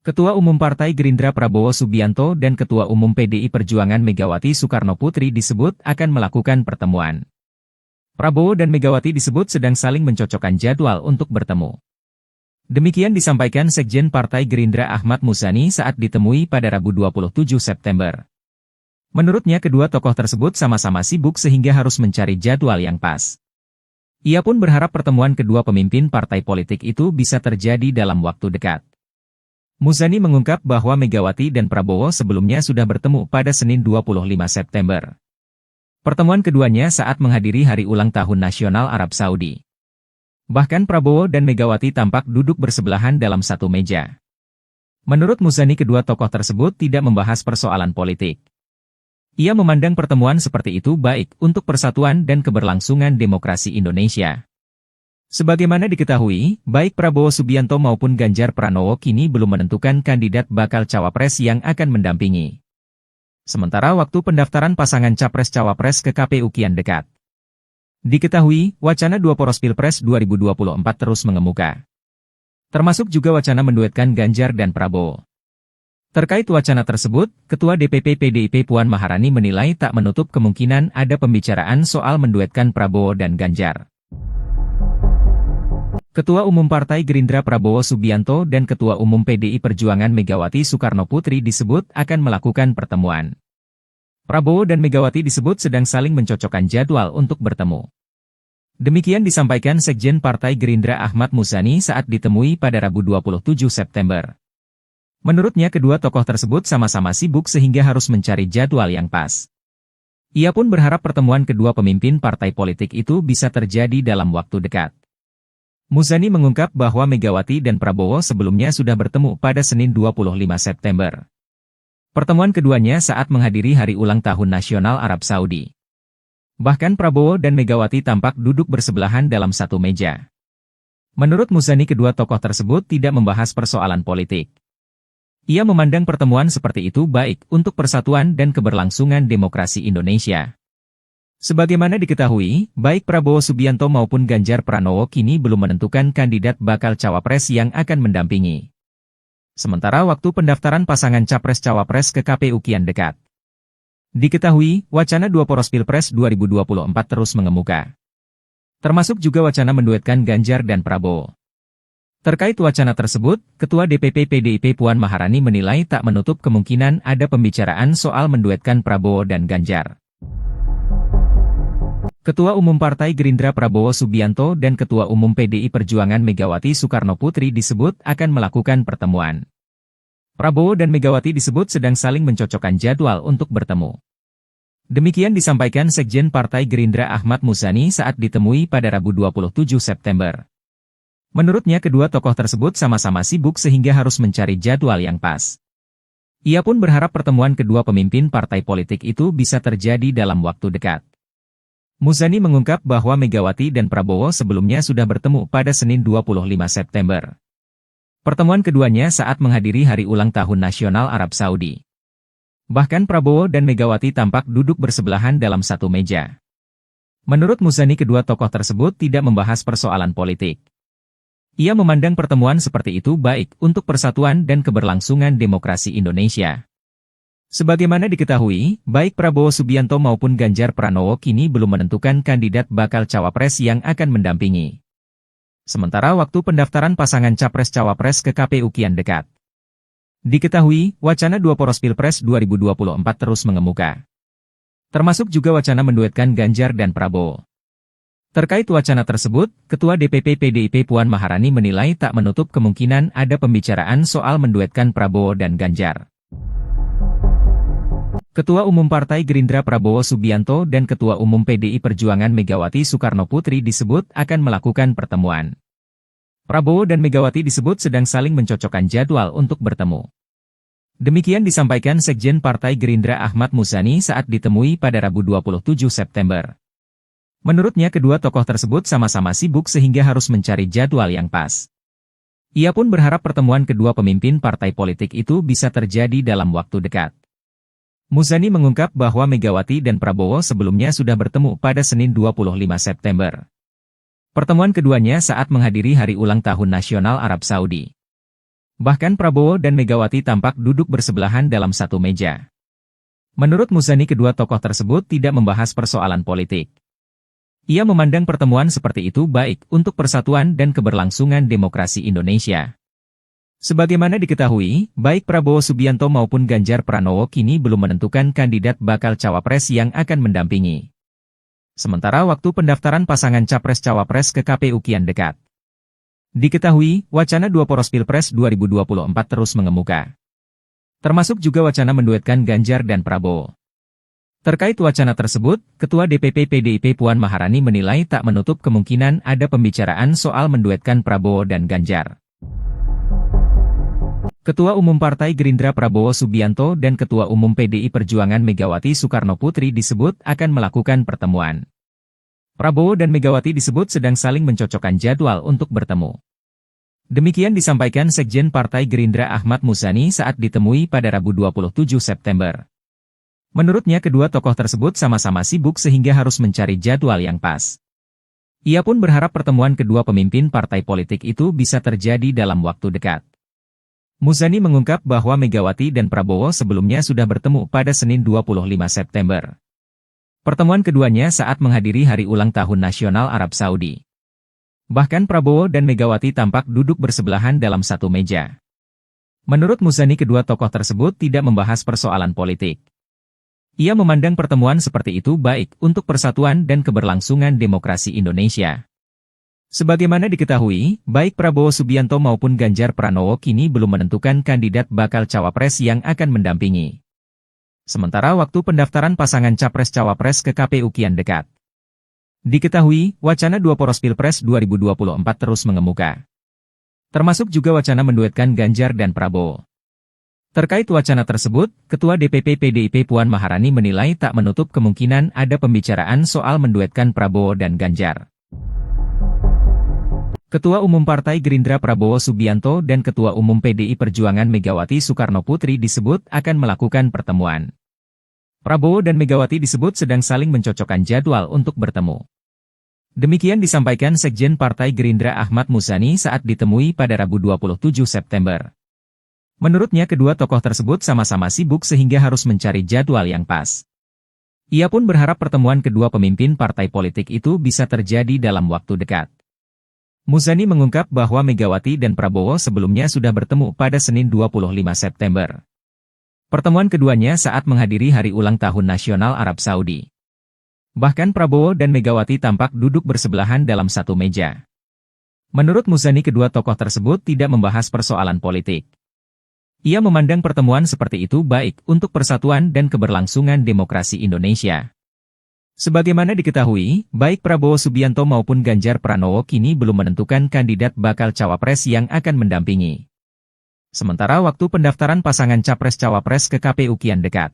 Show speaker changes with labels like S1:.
S1: Ketua Umum Partai Gerindra Prabowo Subianto dan Ketua Umum PDI Perjuangan Megawati Soekarnoputri disebut akan melakukan pertemuan. Prabowo dan Megawati disebut sedang saling mencocokkan jadwal untuk bertemu. Demikian disampaikan Sekjen Partai Gerindra Ahmad Muzani saat ditemui pada Rabu 27 September. Menurutnya kedua tokoh tersebut sama-sama sibuk sehingga harus mencari jadwal yang pas. Ia pun berharap pertemuan kedua pemimpin partai politik itu bisa terjadi dalam waktu dekat. Muzani mengungkap bahwa Megawati dan Prabowo sebelumnya sudah bertemu pada Senin 25 September. Pertemuan keduanya saat menghadiri Hari Ulang Tahun Nasional Arab Saudi. Bahkan Prabowo dan Megawati tampak duduk bersebelahan dalam satu meja. Menurut Muzani, kedua tokoh tersebut tidak membahas persoalan politik. Ia memandang pertemuan seperti itu baik untuk persatuan dan keberlangsungan demokrasi Indonesia. Sebagaimana diketahui, baik Prabowo Subianto maupun Ganjar Pranowo kini belum menentukan kandidat bakal cawapres yang akan mendampingi. Sementara waktu pendaftaran pasangan capres-cawapres ke KPU kian dekat. Diketahui, wacana dua poros Pilpres 2024 terus mengemuka. Termasuk juga wacana menduetkan Ganjar dan Prabowo. Terkait wacana tersebut, Ketua DPP PDIP Puan Maharani menilai tak menutup kemungkinan ada pembicaraan soal menduetkan Prabowo dan Ganjar. Ketua Umum Partai Gerindra Prabowo Subianto dan Ketua Umum PDI Perjuangan Megawati Soekarnoputri disebut akan melakukan pertemuan. Prabowo dan Megawati disebut sedang saling mencocokkan jadwal untuk bertemu. Demikian disampaikan Sekjen Partai Gerindra Ahmad Muzani saat ditemui pada Rabu 27 September. Menurutnya kedua tokoh tersebut sama-sama sibuk sehingga harus mencari jadwal yang pas. Ia pun berharap pertemuan kedua pemimpin partai politik itu bisa terjadi dalam waktu dekat. Muzani mengungkap bahwa Megawati dan Prabowo sebelumnya sudah bertemu pada Senin 25 September. Pertemuan keduanya saat menghadiri Hari Ulang Tahun Nasional Arab Saudi. Bahkan Prabowo dan Megawati tampak duduk bersebelahan dalam satu meja. Menurut Muzani, kedua tokoh tersebut tidak membahas persoalan politik. Ia memandang pertemuan seperti itu baik untuk persatuan dan keberlangsungan demokrasi Indonesia. Sebagaimana diketahui, baik Prabowo Subianto maupun Ganjar Pranowo kini belum menentukan kandidat bakal cawapres yang akan mendampingi. Sementara waktu pendaftaran pasangan capres-cawapres ke KPU kian dekat. Diketahui, wacana dua poros Pilpres 2024 terus mengemuka. Termasuk juga wacana menduetkan Ganjar dan Prabowo. Terkait wacana tersebut, Ketua DPP PDIP Puan Maharani menilai tak menutup kemungkinan ada pembicaraan soal menduetkan Prabowo dan Ganjar. Ketua Umum Partai Gerindra Prabowo Subianto dan Ketua Umum PDI Perjuangan Megawati Soekarnoputri disebut akan melakukan pertemuan. Prabowo dan Megawati disebut sedang saling mencocokkan jadwal untuk bertemu. Demikian disampaikan Sekjen Partai Gerindra Ahmad Muzani saat ditemui pada Rabu 27 September. Menurutnya kedua tokoh tersebut sama-sama sibuk sehingga harus mencari jadwal yang pas. Ia pun berharap pertemuan kedua pemimpin partai politik itu bisa terjadi dalam waktu dekat. Muzani mengungkap bahwa Megawati dan Prabowo sebelumnya sudah bertemu pada Senin 25 September. Pertemuan keduanya saat menghadiri Hari Ulang Tahun Nasional Arab Saudi. Bahkan Prabowo dan Megawati tampak duduk bersebelahan dalam satu meja. Menurut Muzani, kedua tokoh tersebut tidak membahas persoalan politik. Ia memandang pertemuan seperti itu baik untuk persatuan dan keberlangsungan demokrasi Indonesia. Sebagaimana diketahui, baik Prabowo Subianto maupun Ganjar Pranowo kini belum menentukan kandidat bakal cawapres yang akan mendampingi. Sementara waktu pendaftaran pasangan capres-cawapres ke KPU kian dekat. Diketahui, wacana dua poros Pilpres 2024 terus mengemuka. Termasuk juga wacana menduetkan Ganjar dan Prabowo. Terkait wacana tersebut, Ketua DPP PDIP Puan Maharani menilai tak menutup kemungkinan ada pembicaraan soal menduetkan Prabowo dan Ganjar. Ketua Umum Partai Gerindra Prabowo Subianto dan Ketua Umum PDI Perjuangan Megawati Soekarnoputri disebut akan melakukan pertemuan. Prabowo dan Megawati disebut sedang saling mencocokkan jadwal untuk bertemu. Demikian disampaikan Sekjen Partai Gerindra Ahmad Muzani saat ditemui pada Rabu 27 September. Menurutnya kedua tokoh tersebut sama-sama sibuk sehingga harus mencari jadwal yang pas. Ia pun berharap pertemuan kedua pemimpin partai politik itu bisa terjadi dalam waktu dekat. Muzani mengungkap bahwa Megawati dan Prabowo sebelumnya sudah bertemu pada Senin 25 September. Pertemuan keduanya saat menghadiri Hari Ulang Tahun Nasional Arab Saudi. Bahkan Prabowo dan Megawati tampak duduk bersebelahan dalam satu meja. Menurut Muzani, kedua tokoh tersebut tidak membahas persoalan politik. Ia memandang pertemuan seperti itu baik untuk persatuan dan keberlangsungan demokrasi Indonesia. Sebagaimana diketahui, baik Prabowo Subianto maupun Ganjar Pranowo kini belum menentukan kandidat bakal cawapres yang akan mendampingi. Sementara waktu pendaftaran pasangan capres-cawapres ke KPU kian dekat. Diketahui, wacana dua poros Pilpres 2024 terus mengemuka. Termasuk juga wacana menduetkan Ganjar dan Prabowo. Terkait wacana tersebut, Ketua DPP PDIP Puan Maharani menilai tak menutup kemungkinan ada pembicaraan soal menduetkan Prabowo dan Ganjar. Ketua Umum Partai Gerindra Prabowo Subianto dan Ketua Umum PDI Perjuangan Megawati Soekarnoputri disebut akan melakukan pertemuan. Prabowo dan Megawati disebut sedang saling mencocokkan jadwal untuk bertemu. Demikian disampaikan Sekjen Partai Gerindra Ahmad Muzani saat ditemui pada Rabu 27 September. Menurutnya kedua tokoh tersebut sama-sama sibuk sehingga harus mencari jadwal yang pas. Ia pun berharap pertemuan kedua pemimpin partai politik itu bisa terjadi dalam waktu dekat. Muzani mengungkap bahwa Megawati dan Prabowo sebelumnya sudah bertemu pada Senin 25 September. Pertemuan keduanya saat menghadiri Hari Ulang Tahun Nasional Arab Saudi. Bahkan Prabowo dan Megawati tampak duduk bersebelahan dalam satu meja. Menurut Muzani, kedua tokoh tersebut tidak membahas persoalan politik. Ia memandang pertemuan seperti itu baik untuk persatuan dan keberlangsungan demokrasi Indonesia. Sebagaimana diketahui, baik Prabowo Subianto maupun Ganjar Pranowo kini belum menentukan kandidat bakal cawapres yang akan mendampingi. Sementara waktu pendaftaran pasangan capres-cawapres ke KPU kian dekat. Diketahui, wacana dua poros Pilpres 2024 terus mengemuka. Termasuk juga wacana menduetkan Ganjar dan Prabowo. Terkait wacana tersebut, Ketua DPP PDIP Puan Maharani menilai tak menutup kemungkinan ada pembicaraan soal menduetkan Prabowo dan Ganjar. Ketua Umum Partai Gerindra Prabowo Subianto dan Ketua Umum PDI Perjuangan Megawati Soekarnoputri disebut akan melakukan pertemuan. Prabowo dan Megawati disebut sedang saling mencocokkan jadwal untuk bertemu. Demikian disampaikan Sekjen Partai Gerindra Ahmad Muzani saat ditemui pada Rabu 27 September. Menurutnya kedua tokoh tersebut sama-sama sibuk sehingga harus mencari jadwal yang pas. Ia pun berharap pertemuan kedua pemimpin partai politik itu bisa terjadi dalam waktu dekat. Muzani mengungkap bahwa Megawati dan Prabowo sebelumnya sudah bertemu pada Senin 25 September. Pertemuan keduanya saat menghadiri Hari Ulang Tahun Nasional Arab Saudi. Bahkan Prabowo dan Megawati tampak duduk bersebelahan dalam satu meja. Menurut Muzani, kedua tokoh tersebut tidak membahas persoalan politik. Ia memandang pertemuan seperti itu baik untuk persatuan dan keberlangsungan demokrasi Indonesia. Sebagaimana diketahui, baik Prabowo Subianto maupun Ganjar Pranowo kini belum menentukan kandidat bakal cawapres yang akan mendampingi. Sementara waktu pendaftaran pasangan capres-cawapres ke KPU kian dekat.